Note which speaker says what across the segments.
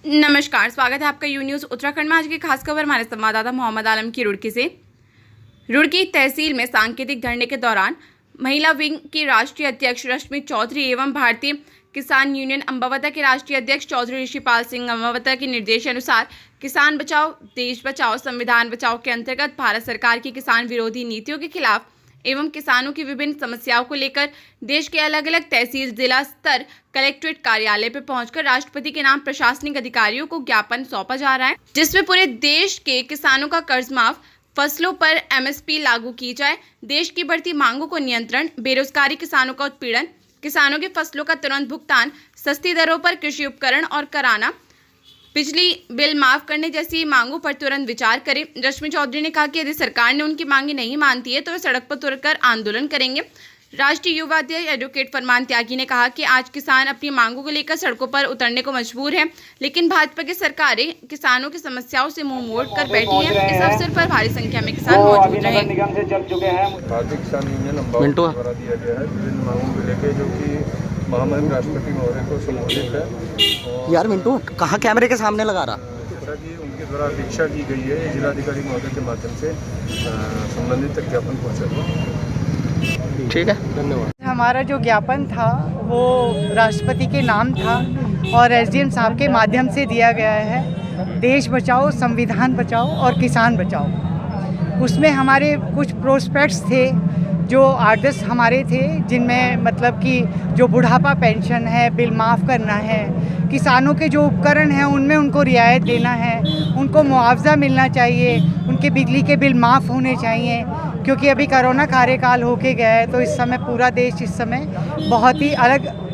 Speaker 1: नमस्कार, स्वागत है आपका यू न्यूज़ उत्तराखंड में। आज की खास खबर हमारे संवाददाता मोहम्मद आलम की रुड़की से। रुड़की तहसील में सांकेतिक धरने के दौरान महिला विंग की राष्ट्रीय अध्यक्ष रश्मि चौधरी एवं भारतीय किसान यूनियन अम्बावता के राष्ट्रीय अध्यक्ष चौधरी ऋषिपाल सिंह अम्बावता के निर्देशानुसार किसान बचाओ देश बचाओ संविधान बचाओ के अंतर्गत भारत सरकार की किसान विरोधी नीतियों के खिलाफ एवं किसानों की विभिन्न समस्याओं को लेकर देश के अलग अलग तहसील जिला स्तर कलेक्ट्रेट कार्यालय पर पहुंचकर राष्ट्रपति के नाम प्रशासनिक अधिकारियों को ज्ञापन सौंपा जा रहा है, जिसमें पूरे देश के किसानों का कर्ज माफ, फसलों पर एमएसपी लागू की जाए, देश की बढ़ती मांगों को नियंत्रण, बेरोजगारी, किसानों का उत्पीड़न, किसानों की फसलों का तुरंत भुगतान, सस्ती दरों पर कृषि उपकरण और कराना, बिजली बिल माफ करने जैसी मांगों पर तुरंत विचार करें। रश्मि चौधरी ने कहा कि यदि सरकार ने उनकी मांगे नहीं मानती है तो वे सड़क पर उतरकर आंदोलन करेंगे। राष्ट्रीय युवा अध्यक्ष एडवोकेट फरमान त्यागी ने कहा कि आज किसान अपनी मांगों को लेकर सड़कों पर उतरने को मजबूर है, लेकिन भाजपा की सरकारें किसानों की समस्याओं से मुंह मोड़ कर बैठी है। इस अवसर पर भारी संख्या में किसान मौजूद रहे।
Speaker 2: भारतीय किसान यूनियन अम्बावता द्वारा दिया गया है विभिन्न मांगों को लेकर, जो कि महामहिम राष्ट्रपति महोदय को संबोधित है।
Speaker 3: यार मिंटू कहाँ कैमरे के सामने लगा रहा?
Speaker 2: कि उनके द्वारा अपेक्षा की गई है, जिलाधिकारी महोदय के माध्यम से संबंधित तक ज्ञापन पहुँचेगा।
Speaker 3: ठीक है,
Speaker 4: धन्यवाद। हमारा जो ज्ञापन था वो राष्ट्रपति के नाम था और एसडीएम साहब के माध्यम से दिया गया है। देश बचाओ, संविधान बचाओ और किसान बचाओ। उसमें हमारे कुछ प्रोस्पेक्ट्स थे जो 8-10 हमारे थे, जिनमें मतलब कि जो बुढ़ापा पेंशन है, बिल माफ़ करना है, किसानों के जो उपकरण हैं उनमें उनको रियायत देना है, उनको मुआवजा मिलना चाहिए, उनके बिजली के बिल माफ़ होने चाहिए, क्योंकि अभी कोरोना कार्यकाल होके गया है तो इस समय पूरा देश इस समय बहुत ही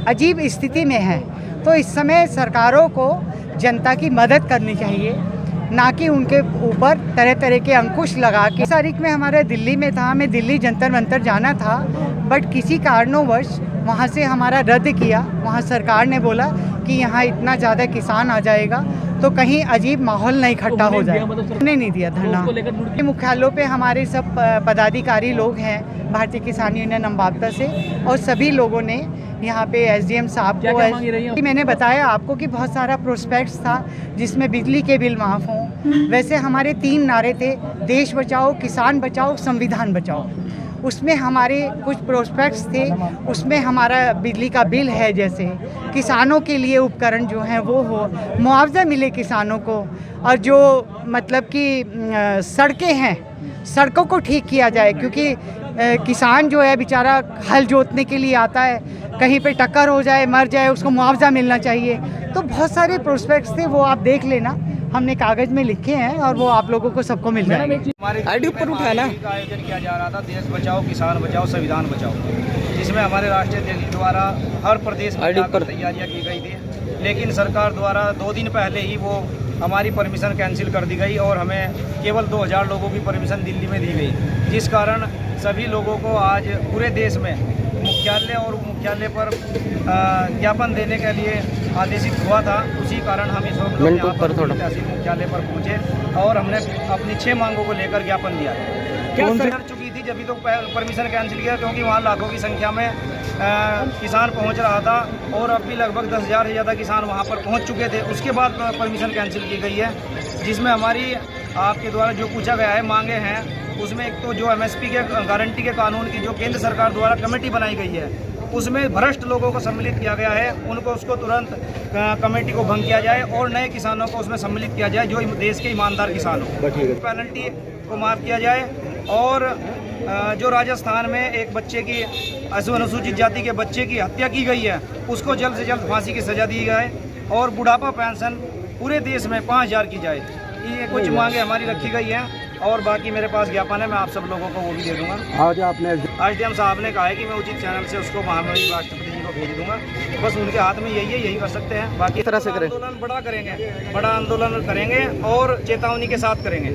Speaker 4: अजीब स्थिति में है। तो इस समय सरकारों को जनता की मदद करनी चाहिए, ना कि उनके ऊपर तरह तरह के अंकुश लगा के। तारीख में हमारा दिल्ली में था, हमें दिल्ली जंतर मंतर जाना था, बट किसी कारणों वहाँ से हमारा रद्द किया। वहाँ सरकार ने बोला कि यहाँ इतना ज़्यादा किसान आ जाएगा तो कहीं अजीब माहौल नहीं इकट्ठा हो जाए। उन्हें नहीं दिया धरना। मुख्यालयों पे हमारे सब पदाधिकारी लोग हैं भारतीय किसान यूनियन अम्बावता से, और सभी लोगों ने यहाँ पे एसडीएम साहब को मैंने बताया आपको कि बहुत सारा प्रोस्पेक्ट्स था जिसमें बिजली के बिल माफ़ हों। वैसे हमारे 3 नारे थे, देश बचाओ, किसान बचाओ, संविधान बचाओ। उसमें हमारे कुछ प्रोस्पेक्ट्स थे, उसमें हमारा बिजली का बिल है, जैसे किसानों के लिए उपकरण जो हैं वो हो, मुआवजा मिले किसानों को, और जो मतलब कि सड़कें हैं सड़कों को ठीक किया जाए, क्योंकि किसान जो है बेचारा हल जोतने के लिए आता है, कहीं पे टक्कर हो जाए, मर जाए, उसको मुआवजा मिलना चाहिए। तो बहुत सारे प्रोस्पेक्ट्स थे, वो आप देख लेना, हमने कागज में लिखे हैं और वो आप लोगों को सबको मिल जाएंगे।
Speaker 3: आईडी ऊपर उठाना।
Speaker 5: आयोजन किया जा रहा था, देश बचाओ, किसान बचाओ, संविधान बचाओ, जिसमें हमारे राष्ट्रीय अध्यक्ष द्वारा हर प्रदेश में तैयारियां की गई थी, लेकिन सरकार द्वारा 2 दिन पहले ही वो हमारी परमिशन कैंसिल कर दी गई और हमें केवल 2000 लोगों की परमिशन दिल्ली में दी गई, जिस कारण सभी लोगों को आज पूरे देश में मुख्यालय और मुख्यालय पर ज्ञापन देने के लिए आदेशित हुआ था। उसी कारण हम इस वक्त तहसील मुख्यालय पर पहुंचे और हमने अपनी 6 मांगों को लेकर ज्ञापन दिया। क्या कर चुकी थी जब तो परमिशन कैंसिल किया, क्योंकि वहाँ लाखों की संख्या में किसान पहुंच रहा था और अब भी लगभग 10,000 से ज़्यादा किसान वहाँ पर पहुँच चुके थे। उसके बाद परमिशन कैंसिल की गई है, जिसमें हमारी आपके द्वारा जो पूछा गया है मांगे हैं, उसमें एक तो जो एमएसपी के गारंटी के कानून की जो केंद्र सरकार द्वारा कमेटी बनाई गई है, उसमें भ्रष्ट लोगों को सम्मिलित किया गया है, उनको उसको तुरंत कमेटी को भंग किया जाए और नए किसानों को उसमें सम्मिलित किया जाए जो देश के ईमानदार किसान हो। पेनल्टी को माफ़ किया जाए और जो राजस्थान में एक बच्चे की अनुसूचित जाति के बच्चे की हत्या की गई है, उसको जल्द से जल्द फांसी की सज़ा दी जाए और बुढ़ापा पेंशन पूरे देश में 5000 की जाए। ये कुछ मांगे हमारी रखी गई हैं और बाकी मेरे पास ज्ञापन है, मैं आप सब लोगों को वो भी दे दूंगा।
Speaker 3: आज आपने
Speaker 5: एसडीएम साहब ने कहा है कि मैं उचित चैनल से उसको महामहिम राष्ट्रपति जी को भेज दूंगा। बस उनके हाथ में यही कर सकते हैं, बाकी
Speaker 3: तरह से करें।
Speaker 5: आंदोलन बड़ा आंदोलन करेंगे और चेतावनी के साथ करेंगे।